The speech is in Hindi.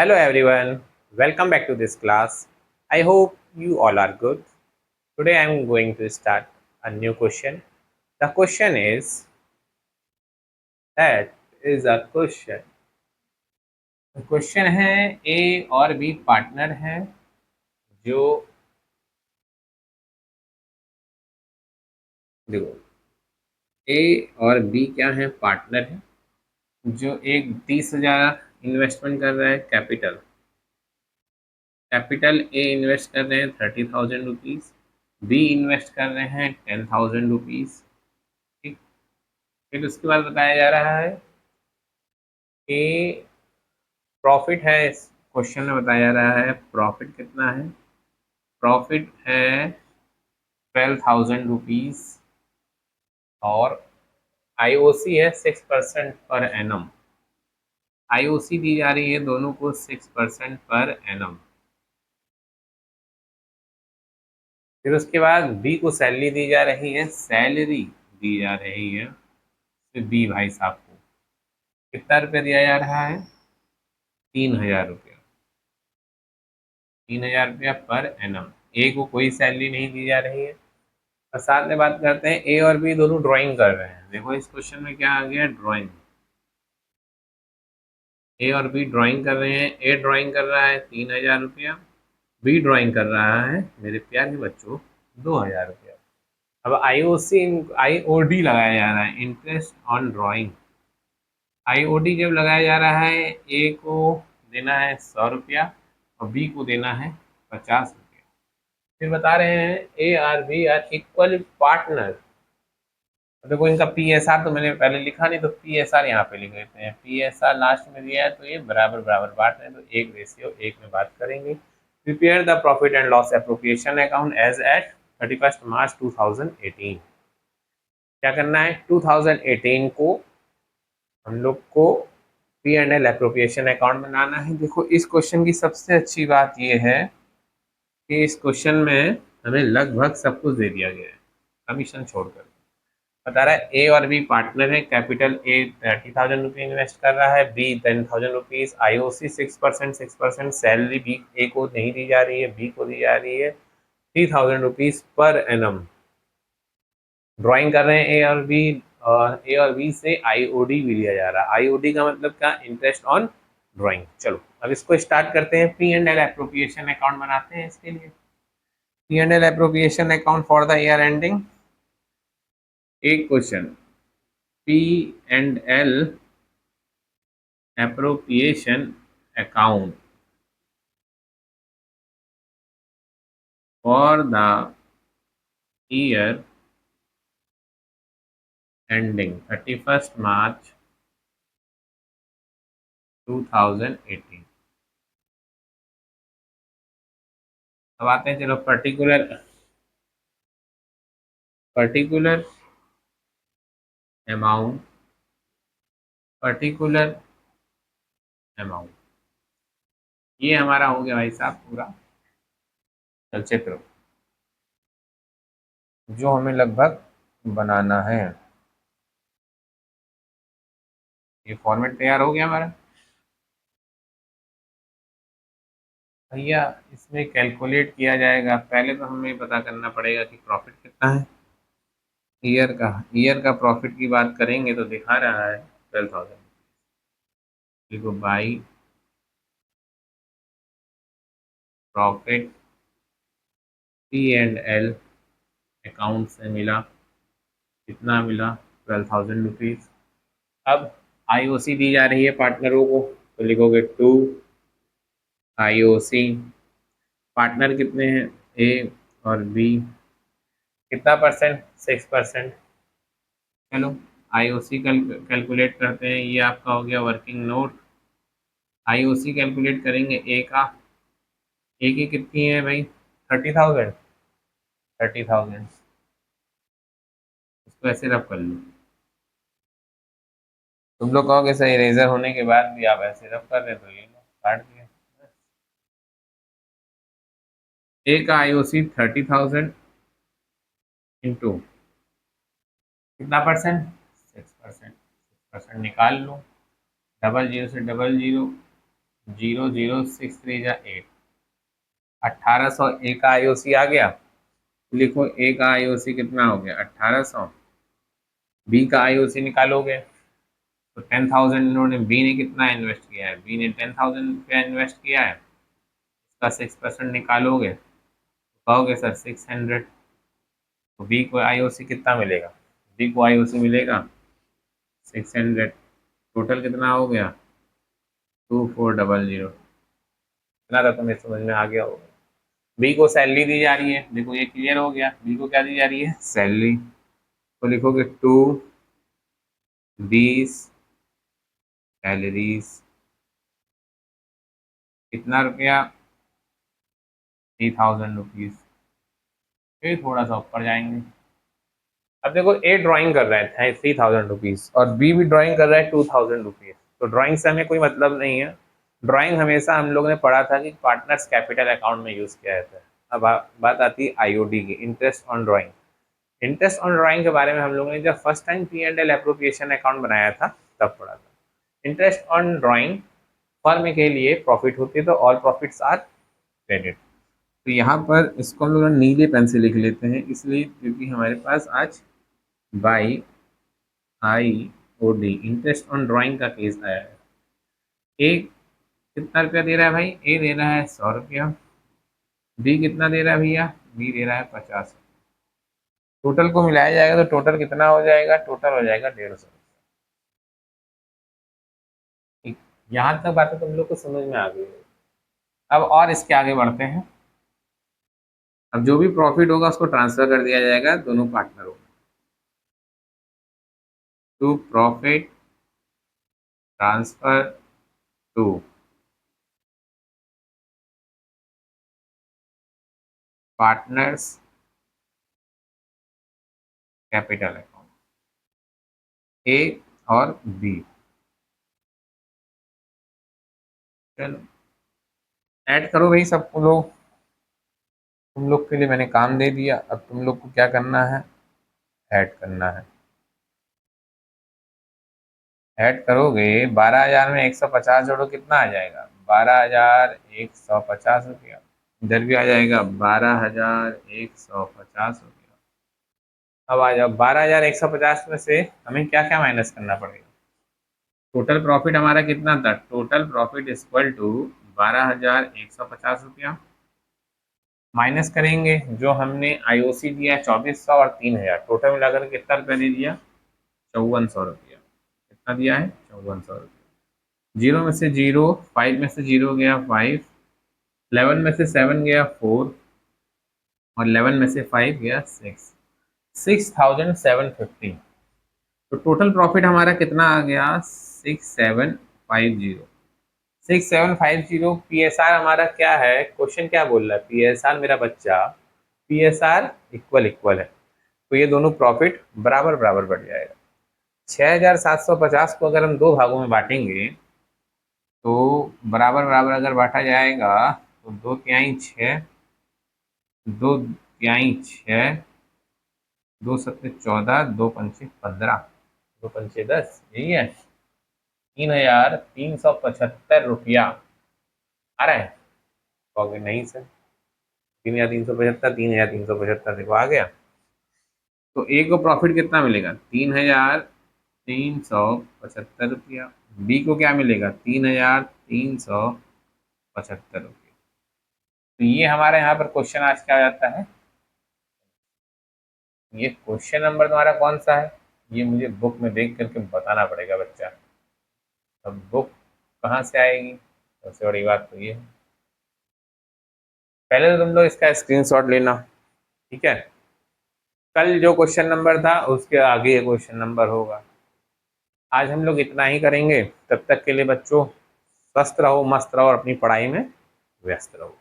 Hello everyone, welcome back to this class. I hope you all are good. Today I am going to start a new question. The question is that is a question. The question है A और B पार्टनर हैं जो देखो A और B क्या है पार्टनर है जो एक 30,000 इन्वेस्टमेंट कर रहा है कैपिटल ए इन्वेस्ट कर रहे हैं 30,000 रुपीज़ बी इन्वेस्ट कर रहे हैं 10,000 रुपीज़ ठीक। फिर उसके बाद बताया जा रहा है कि प्रॉफिट है। इस क्वेश्चन में बताया जा रहा है प्रॉफिट कितना है। प्रॉफिट है 12,000 रुपीज़ और आईओसी है 6% पर एनम। आईओसी दी जा रही है दोनों को 6% पर एनम। फिर उसके बाद बी को सैलरी दी जा रही है, सैलरी दी जा रही है फिर बी भाई साहब को कितना रुपया दिया जा रहा है, 3,000 रुपया। 3,000 रुपया पर एनम। ए को कोई सैलरी नहीं दी जा रही है। और साथ में बात करते हैं ए और बी दोनों ड्राइंग कर रहे हैं। देखो इस क्वेश्चन में क्या आ गया, ड्राइंग। ए और बी ड्राइंग कर रहे हैं। ए ड्राइंग कर रहा है 3,000 रुपया, बी ड्राइंग कर रहा है मेरे प्यारे बच्चों 2,000 रुपया। अब आईओसी आईओडी लगाया जा रहा है, इंटरेस्ट ऑन ड्राइंग। आईओडी जब लगाया जा रहा है ए को देना है 100 रुपया और बी को देना है 50 रुपया। फिर बता रहे हैं A R B R equal partner. देखो इनका पी एस आर तो मैंने पहले लिखा नहीं, तो पी एस आर यहाँ पे लिख देते हैं। पी एस आर लास्ट में दिया है तो ये बराबर बराबर बांट रहे हैं, तो एक रेशियो एक में बात करेंगे। Prepare the profit and loss appropriation account as at 31 March 2018। क्या करना है, 2018 को हम लोग को P and L appropriation account बनाना है। देखो इस क्वेश्चन की सबसे अच्छी बात ये है कि इस क्वेश्चन में हमें लगभग सब कुछ दे दिया गया है कमीशन छोड़कर। बता रहा है ए और बी पार्टनर है। कैपिटल ए 30,000 रुपये इन्वेस्ट कर रहा है, B 10,000 rupees, IOC 6%। Salary B A को नहीं दी जा रही है, बी को दी जा रही है 3,000 रुपीज पर एनम। ड्राइंग कर रहे हैं ए और बी, और ए और बी से आईओडी भी लिया जा रहा है। आईओडी का मतलब क्या, इंटरेस्ट ऑन ड्राइंग। चलो अब इसको स्टार्ट करते हैं। P and L appropriation account बनाते हैं। इसके लिए P and L appropriation account for the year ending. एक question, P and L appropriation account for the year ending 31st March 2018। अब आते हैं, चलो पर्टिकुलर अमाउंट, पर्टिकुलर अमाउंट। ये हमारा हो गया भाई साहब पूरा चलचित्र जो हमें लगभग बनाना है। ये फॉर्मेट तैयार हो गया हमारा। भैया इसमें कैलकुलेट किया जाएगा, पहले तो हमें पता करना पड़ेगा कि प्रॉफिट कितना है। ईयर का प्रॉफिट की बात करेंगे तो दिखा रहा है 12,000। देखो by profit P and L account से मिला, कितना मिला, 12,000 रुपीज़। अब आईओसी दी जा रही है पार्टनरों को, तो लिखोगे टू आईओसी। पार्टनर कितने हैं, ए और बी। कितना परसेंट, 6%। चलो आईओसी कैलकुलेट करते हैं। ये आपका हो गया वर्किंग नोट। आईओसी कैलकुलेट करेंगे ए का। ए की कितनी है भाई, 30,000। 30,000 इसको ऐसे रब कर लो। तुम लोग कहोगे सर इरेजर होने के बाद भी आप ऐसे रब कर रहे, तो ये लो काट दिया। ए का आईओसी 30,000 इंटू कितना परसेंट, 6%। 6% निकाल लो, डबल जीरो से डबल जीरो 0063 जा 8, 1800 का IOC आ गया। लिखो ए का IOC कितना हो गया 1800, बी का IOC निकालोगे तो 10,000 इन्होंने, बी ने कितना इन्वेस्ट किया है, बी ने 10,000 रुपया इन्वेस्ट किया है, इसका 6% निकालोगे तो कहोगे सर 600, तो बी को IOC कितना मिलेगा, बी को IOC मिलेगा 600, टोटल कितना हो गया 2400। इतना था तुम्हें समझ में आ गया होगा। बी को सैलरी दी जा रही है, देखो ये क्लियर हो गया, बी को क्या दी जा रही है सैलरी, तो लिखोगे 2 बीस कैलोरीज, कितना रुपया 3000 रुपीज। फिर थोड़ा सा ऊपर जाएंगे, अब देखो ए ड्राइंग कर रहा है 3000 रुपीज और बी भी ड्राइंग कर रहा है 2000 रुपीज, तो ड्राइंग से हमें कोई मतलब नहीं है। ड्राइंग हमेशा हम लोगों ने पढ़ा था कि पार्टनर्स कैपिटल अकाउंट में यूज किया जाता है। अब बात आती है IOD की, interest on drawing. Interest on drawing के बारे में हम लोगों ने जब first time P&L appropriation account बनाया था तब पढ़ा था। इंटरेस्ट ऑन ड्राइंग फर्म के लिए प्रॉफिट होती है, तो ऑल प्रॉफिट्स आर क्रेडिट। तो यहाँ पर इसको हम लोग नीले पेन से लिख लेते हैं, इसलिए क्योंकि हमारे पास आज by IOD interest on drawing का केस आया है। ए कितना रुपया दे रहा है भाई, ए दे रहा है 100 रुपया, बी कितना दे रहा है भैया, बी दे रहा है 50। टोटल को मिलाया जाएगा तो टोटल कितना हो जाएगा, टोटल हो जाएगा 150। यहाँ तक बातें तुम लोग को समझ में आ गई। अब और इसके आगे बढ़ते हैं। अब जो भी प्रॉफिट होगा उसको ट्रांसफर कर दिया जाएगा दोनों पार्टनरों में, to profit transfer to partners capital account, A और बी। चलो ऐड करो भाई सब लोग, तुम लोग के लिए मैंने काम दे दिया, अब तुम लोग को क्या करना है, ऐड करना है। ऐड करोगे 12,000 में 150 जोड़ो कितना आ जाएगा 12,150 रुपया, इधर भी आ जाएगा 12,150 रुपया। अब आ जाओ 12,150 में से हमें क्या क्या माइनस करना पड़ेगा, टोटल प्रॉफिट हमारा कितना था, टोटल प्रॉफिट इक्वल टू 12,150 रुपया, माइनस करेंगे जो हमने IOC दिया 2400 और 3000, टोटल मिलाकर कितना रुपया दे दिया 5400 रुपया। कितना दिया है 5400 रुपया। जीरो में से जीरो, 5 में से जीरो गया 5, 11 में से 7 गया 4 और 11 में से 5 गया 6, 6750। तो टोटल प्रॉफिट हमारा कितना आ गया 6750। 6750 PSR हमारा क्या है, क्वेश्चन क्या बोल रहा है, PSR मेरा बच्चा PSR इक्वल इक्वल है, तो ये दोनों प्रॉफिट बराबर बराबर बढ़ जाएगा। 6750 को अगर हम दो भागों में बांटेंगे तो बराबर बराबर अगर बांटा जाएगा तो 2/3 6, 2/3 6, 2 7 14, 2 पंचे 15, 2 पंचे 10, यही है 3,375 रुपया आ रहा है। कहोगे नहीं सर 3,375, 3,375 देखो आ गया। तो ए को प्रॉफिट कितना मिलेगा 3,375 रुपया, बी को क्या मिलेगा 3,375 रुपया। तो ये हमारे यहाँ पर क्वेश्चन आज क्या हो जाता है, ये क्वेश्चन नंबर तुम्हारा कौन सा है, ये मुझे बुक में देख करके बताना पड़ेगा बच्चा। अब बुक कहाँ से आएगी, सबसे बड़ी बात तो ये है, पहले तो तुम लोग इसका स्क्रीनशॉट लेना, ठीक है। कल जो क्वेश्चन नंबर था उसके आगे ये क्वेश्चन नंबर होगा। आज हम लोग इतना ही करेंगे, तब तक के लिए बच्चों स्वस्थ रहो, मस्त रहो और अपनी पढ़ाई में व्यस्त रहो।